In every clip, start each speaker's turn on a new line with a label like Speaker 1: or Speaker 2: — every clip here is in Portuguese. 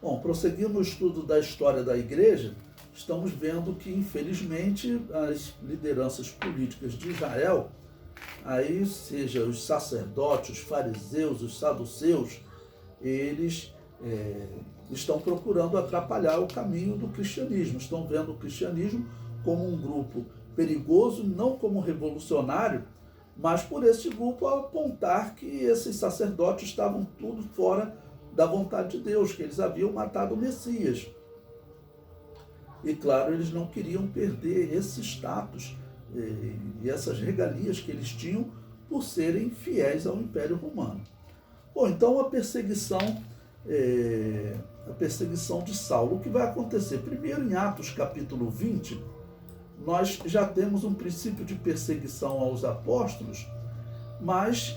Speaker 1: Bom, prosseguindo no estudo da história da igreja, estamos vendo que, infelizmente, as lideranças políticas de Israel, aí seja os sacerdotes, os fariseus, os saduceus, eles estão procurando atrapalhar o caminho do cristianismo, estão vendo o cristianismo como um grupo perigoso, não como revolucionário, mas por esse grupo apontar que esses sacerdotes estavam tudo fora da vontade de Deus, que eles haviam matado o Messias. E claro, eles não queriam perder esse status e essas regalias que eles tinham por serem fiéis ao Império Romano. Bom, então a perseguição de Saulo. O que vai acontecer? Primeiro, em Atos capítulo 20, nós já temos um princípio de perseguição aos apóstolos, mas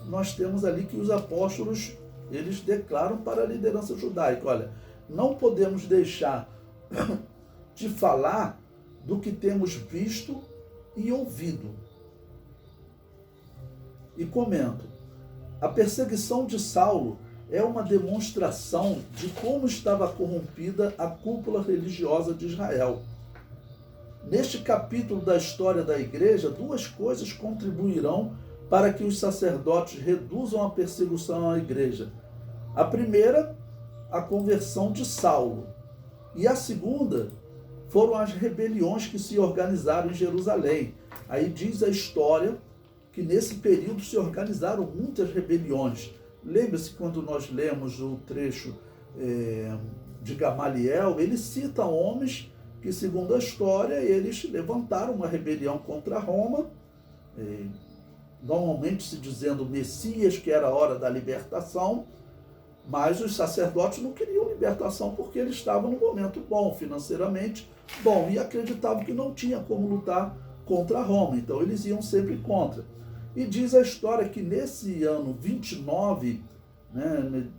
Speaker 1: nós temos ali que os apóstolos, eles declaram para a liderança judaica: olha, não podemos deixar de falar do que temos visto e ouvido. E comento, a perseguição de Saulo é uma demonstração de como estava corrompida a cúpula religiosa de Israel. Neste capítulo da história da igreja, duas coisas contribuirão para que os sacerdotes reduzam a perseguição à igreja. A primeira, a conversão de Saulo. E a segunda, foram as rebeliões que se organizaram em Jerusalém. Aí diz a história que nesse período se organizaram muitas rebeliões. Lembra-se quando nós lemos o trecho de Gamaliel, ele cita homens que, segundo a história, eles levantaram uma rebelião contra Roma, normalmente se dizendo Messias, que era a hora da libertação, mas os sacerdotes não queriam libertação porque eles estavam num momento bom, financeiramente bom, e acreditavam que não tinha como lutar contra Roma, então eles iam sempre contra. E diz a história que nesse ano 29,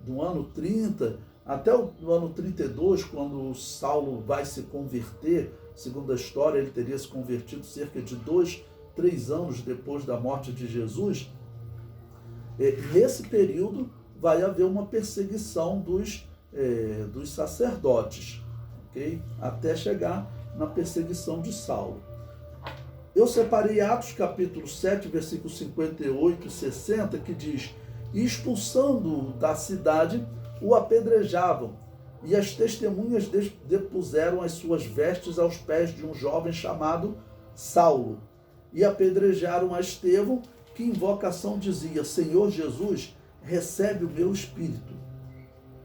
Speaker 1: do ano 30, até o ano 32, quando Saulo vai se converter, segundo a história, ele teria se convertido cerca de 2-3 anos depois da morte de Jesus. Nesse período vai haver uma perseguição dos sacerdotes, okay? Até chegar na perseguição de Saulo. Eu separei Atos capítulo 7, versículos 58 e 60, que diz: e expulsando-o da cidade, o apedrejavam, e as testemunhas depuseram as suas vestes aos pés de um jovem chamado Saulo, e apedrejaram a Estevão, que em invocação dizia: Senhor Jesus, recebe o meu espírito.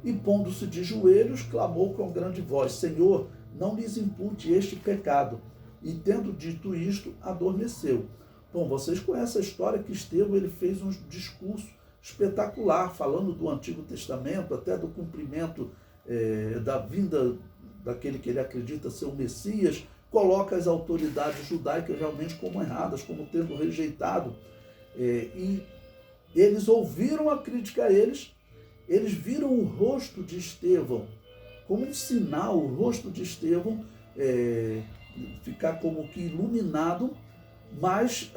Speaker 1: E pondo-se de joelhos, clamou com grande voz: Senhor, não lhes impute este pecado. E tendo dito isto, adormeceu. Bom, vocês conhecem a história que Estevão ele fez um discurso espetacular, falando do Antigo Testamento, até do cumprimento da vinda daquele que ele acredita ser o Messias, coloca as autoridades judaicas realmente como erradas, como tendo rejeitado. E eles ouviram a crítica a eles viram o rosto de Estevão como um sinal, o rosto de Estevão ficar como que iluminado, mas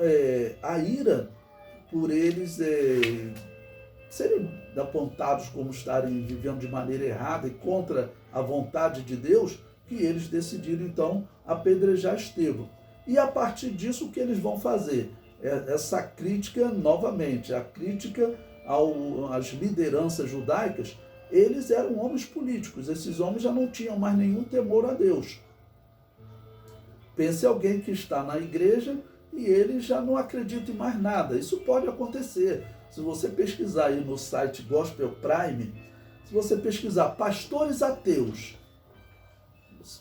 Speaker 1: a ira por eles serem apontados como estarem vivendo de maneira errada e contra a vontade de Deus, que eles decidiram então apedrejar Estevão. E a partir disso o que eles vão fazer? Essa crítica novamente, a crítica às lideranças judaicas. Eles eram homens políticos, esses homens já não tinham mais nenhum temor a Deus. Pense alguém que está na igreja e ele já não acredita em mais nada. Isso pode acontecer. Se você pesquisar aí no site Gospel Prime, se você pesquisar pastores ateus,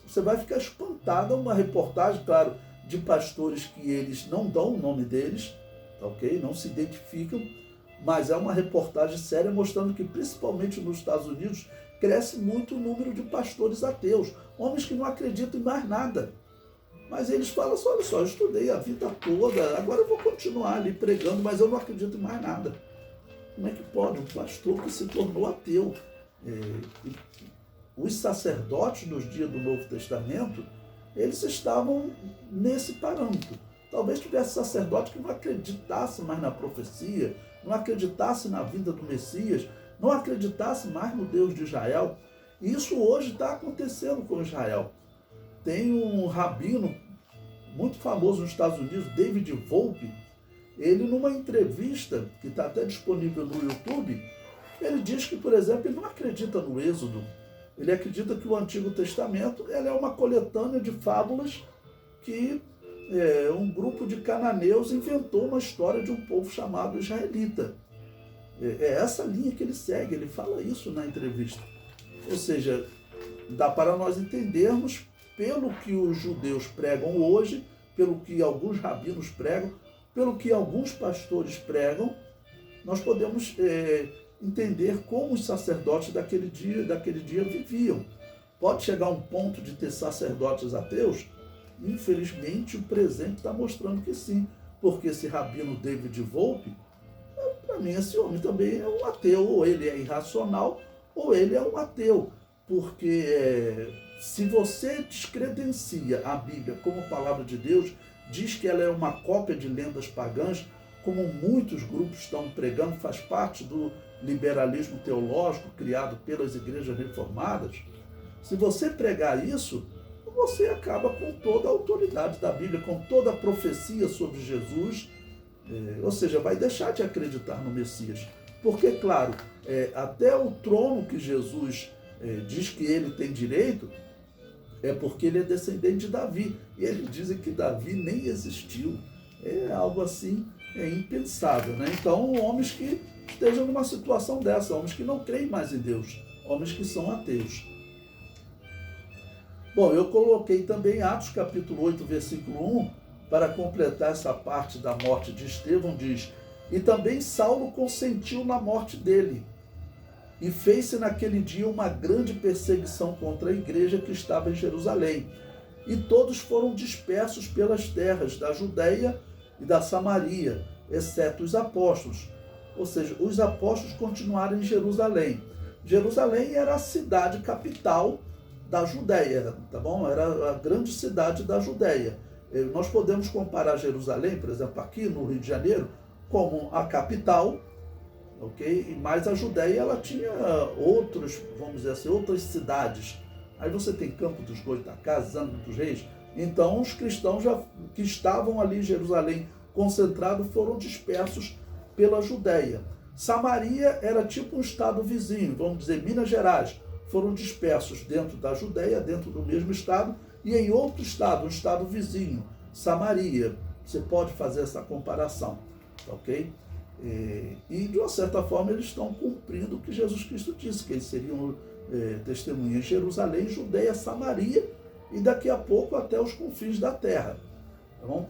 Speaker 1: você vai ficar espantado. Uma reportagem, claro, de pastores que eles não dão o nome deles, ok? Não se identificam, mas é uma reportagem séria mostrando que, principalmente nos Estados Unidos, cresce muito o número de pastores ateus, homens que não acreditam em mais nada. Mas eles falam assim: olha só, eu estudei a vida toda, agora eu vou continuar ali pregando, mas eu não acredito em mais nada. Como é que pode um pastor que se tornou ateu? Os sacerdotes nos dias do Novo Testamento, eles estavam nesse parâmetro. Talvez tivesse sacerdote que não acreditasse mais na profecia, não acreditasse na vinda do Messias, não acreditasse mais no Deus de Israel. E isso hoje está acontecendo com Israel. Tem um rabino muito famoso nos Estados Unidos, David Volpe. Ele, numa entrevista, que está até disponível no YouTube, ele diz que, por exemplo, ele não acredita no Êxodo. Ele acredita que o Antigo Testamento é uma coletânea de fábulas que um grupo de cananeus inventou uma história de um povo chamado israelita. É essa linha que ele segue, ele fala isso na entrevista. Ou seja, dá para nós entendermos, pelo que os judeus pregam hoje, pelo que alguns rabinos pregam, pelo que alguns pastores pregam, nós podemos entender como os sacerdotes daquele dia viviam. Pode chegar um ponto de ter sacerdotes ateus? Infelizmente, o presente está mostrando que sim, porque esse rabino David Volpe, para mim, esse homem também é um ateu, ou ele é irracional, ou ele é um ateu, porque se você descredencia a Bíblia como palavra de Deus, diz que ela é uma cópia de lendas pagãs, como muitos grupos estão pregando, faz parte do liberalismo teológico criado pelas igrejas reformadas. Se você pregar isso, você acaba com toda a autoridade da Bíblia, com toda a profecia sobre Jesus, ou seja, vai deixar de acreditar no Messias. Porque, claro, até o trono que Jesus diz que ele tem direito, é porque ele é descendente de Davi. E eles dizem que Davi nem existiu. É algo assim impensável, né? Então, homens que estejam numa situação dessa, homens que não creem mais em Deus, homens que são ateus. Bom, eu coloquei também Atos capítulo 8, versículo 1, para completar essa parte da morte de Estevão, diz: e também Saulo consentiu na morte dele, e fez-se naquele dia uma grande perseguição contra a igreja que estava em Jerusalém, e todos foram dispersos pelas terras da Judeia e da Samaria, exceto os apóstolos. Ou seja, os apóstolos continuaram em Jerusalém. Jerusalém era a cidade capital da Judeia, tá bom? Era a grande cidade da Judeia. Nós podemos comparar Jerusalém, por exemplo, aqui no Rio de Janeiro, como a capital, ok? Mas a Judeia, ela tinha outros, vamos dizer assim, outras cidades. Aí você tem Campo dos Goitacazes, Angra dos Reis. Então, os cristãos que estavam ali em Jerusalém concentrados foram dispersos pela Judeia. Samaria era tipo um estado vizinho, vamos dizer, Minas Gerais. Foram dispersos dentro da Judeia, dentro do mesmo estado, e em outro estado, um estado vizinho, Samaria. Você pode fazer essa comparação, ok? E de uma certa forma eles estão cumprindo o que Jesus Cristo disse, que eles seriam testemunhas em Jerusalém, Judeia, Samaria e daqui a pouco até os confins da terra. Tá bom?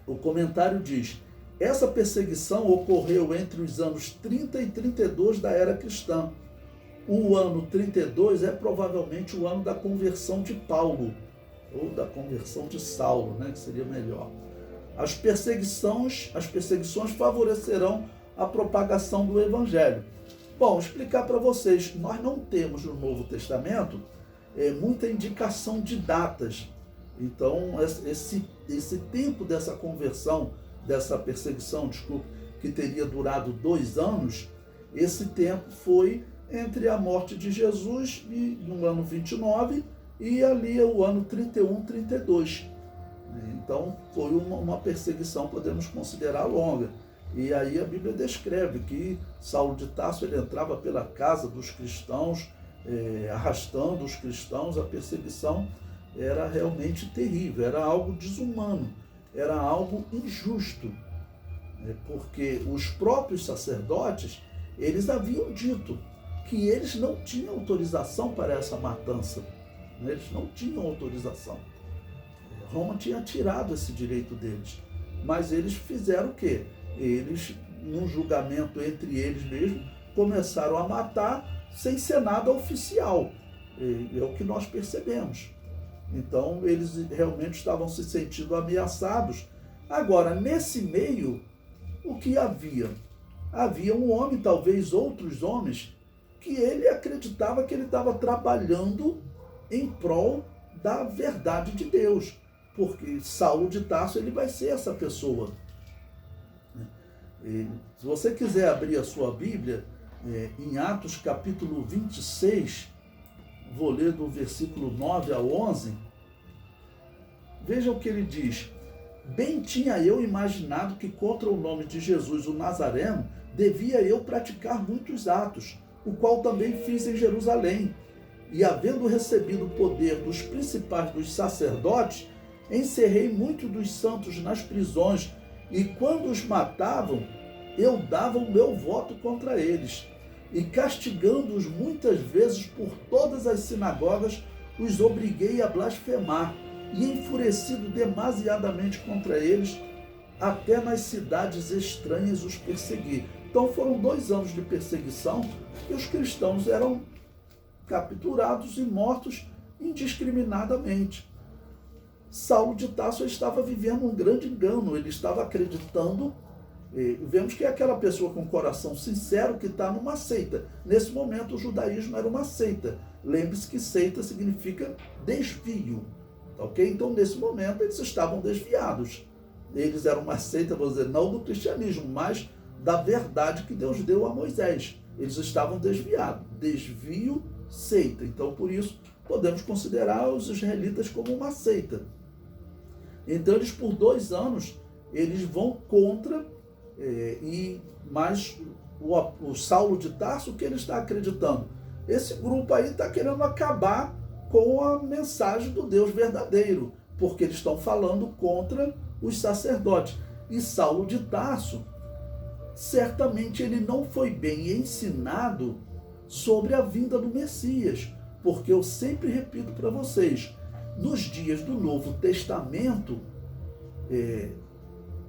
Speaker 1: O comentário diz: essa perseguição ocorreu entre os anos 30 e 32 da era cristã. O ano 32 é provavelmente o ano da conversão de Paulo, ou da conversão de Saulo, né, que seria melhor. As perseguições favorecerão a propagação do Evangelho. Bom, explicar para vocês, nós não temos no Novo Testamento muita indicação de datas. Então, esse tempo dessa conversão, dessa perseguição, que teria durado 2 anos, esse tempo foi entre a morte de Jesus no ano 29 e ali o ano 31, 32. Então, foi uma perseguição, podemos considerar longa. E aí a Bíblia descreve que Saulo de Tarso ele entrava pela casa dos cristãos, arrastando os cristãos. A perseguição era realmente terrível, era algo desumano, era algo injusto, porque os próprios sacerdotes, eles haviam dito que eles não tinham autorização para essa matança. Eles não tinham autorização. Roma tinha tirado esse direito deles. Mas eles fizeram o quê? Eles, num julgamento entre eles mesmos, começaram a matar sem ser nada oficial. É o que nós percebemos. Então, eles realmente estavam se sentindo ameaçados. Agora, nesse meio, o que havia? Havia um homem, talvez outros homens, que ele acreditava que ele estava trabalhando em prol da verdade de Deus, porque Saulo de Tarso ele vai ser essa pessoa. Se você quiser abrir a sua Bíblia, em Atos capítulo 26, vou ler do versículo 9 ao 11. Veja o que ele diz. Bem tinha eu imaginado que contra o nome de Jesus, o Nazareno, devia eu praticar muitos atos, o qual também fiz em Jerusalém. E havendo recebido o poder dos principais dos sacerdotes, encerrei muitos dos santos nas prisões, e quando os matavam, eu dava o meu voto contra eles. E castigando-os muitas vezes por todas as sinagogas, os obriguei a blasfemar, e enfurecido demasiadamente contra eles, até nas cidades estranhas os persegui. Então foram 2 anos de perseguição, que os cristãos eram capturados e mortos indiscriminadamente. Saulo de Tarso estava vivendo um grande engano, ele estava acreditando, vemos que é aquela pessoa com coração sincero que está numa seita. Nesse momento o judaísmo era uma seita. Lembre-se que seita significa desvio, ok? Então nesse momento eles estavam desviados. Eles eram uma seita, vou dizer, não do cristianismo, mas da verdade que Deus deu a Moisés. Eles estavam desviados, desvio, seita. Então por isso podemos considerar os israelitas como uma seita. Então eles por 2 anos eles vão contra, mas o Saulo de Tarso, o que ele está acreditando? Esse grupo aí está querendo acabar com a mensagem do Deus verdadeiro, porque eles estão falando contra os sacerdotes. E Saulo de Tarso, certamente ele não foi bem ensinado sobre a vinda do Messias, porque eu sempre repito para vocês, nos dias do Novo Testamento,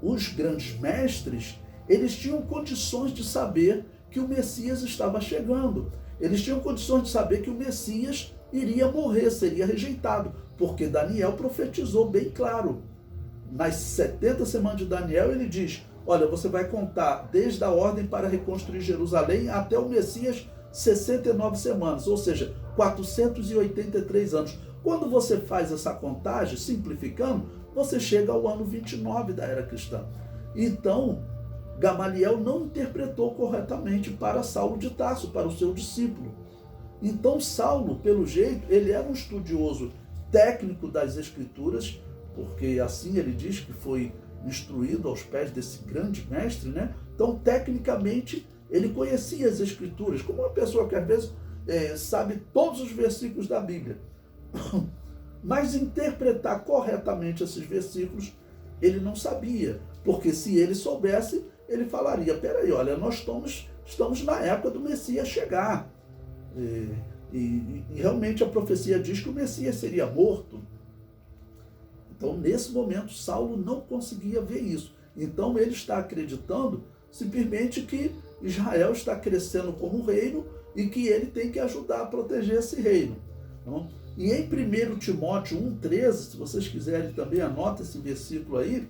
Speaker 1: os grandes mestres, eles tinham condições de saber que o Messias estava chegando. Eles tinham condições de saber que o Messias iria morrer, seria rejeitado, porque Daniel profetizou bem claro. Nas 70 semanas de Daniel, ele diz, olha, você vai contar desde a ordem para reconstruir Jerusalém até o Messias 69 semanas, ou seja, 483 anos. Quando você faz essa contagem, simplificando, você chega ao ano 29 da era cristã. Então, Gamaliel não interpretou corretamente para Saulo de Tarso, para o seu discípulo. Então, Saulo, pelo jeito, ele era um estudioso técnico das Escrituras, porque assim ele diz que foi instruído aos pés desse grande mestre, né? Então, tecnicamente, ele conhecia as Escrituras, como uma pessoa que às vezes sabe todos os versículos da Bíblia. Mas interpretar corretamente esses versículos, ele não sabia, porque se ele soubesse, ele falaria, peraí, olha, nós estamos na época do Messias chegar. E realmente a profecia diz que o Messias seria morto. Então, nesse momento, Saulo não conseguia ver isso. Então, ele está acreditando simplesmente que Israel está crescendo como reino e que ele tem que ajudar a proteger esse reino. Então, e em 1 Timóteo 1,13, se vocês quiserem também, anota esse versículo aí,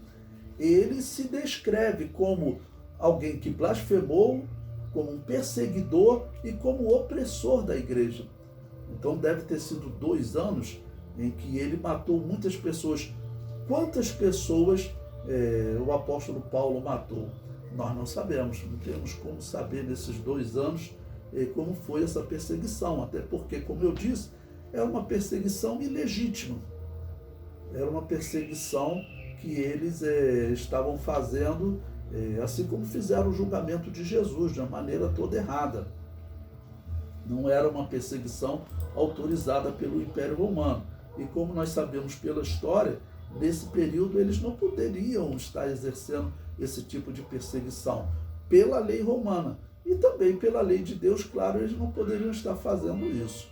Speaker 1: ele se descreve como alguém que blasfemou, como um perseguidor e como opressor da igreja. Então deve ter sido 2 anos em que ele matou muitas pessoas. Quantas pessoas o apóstolo Paulo matou? Nós não sabemos, não temos como saber nesses 2 anos como foi essa perseguição, até porque, como eu disse, era uma perseguição ilegítima. Era uma perseguição que eles estavam fazendo, assim como fizeram o julgamento de Jesus, de uma maneira toda errada. Não era uma perseguição autorizada pelo Império Romano. E como nós sabemos pela história, nesse período eles não poderiam estar exercendo esse tipo de perseguição pela lei romana. E também pela lei de Deus, claro, eles não poderiam estar fazendo isso.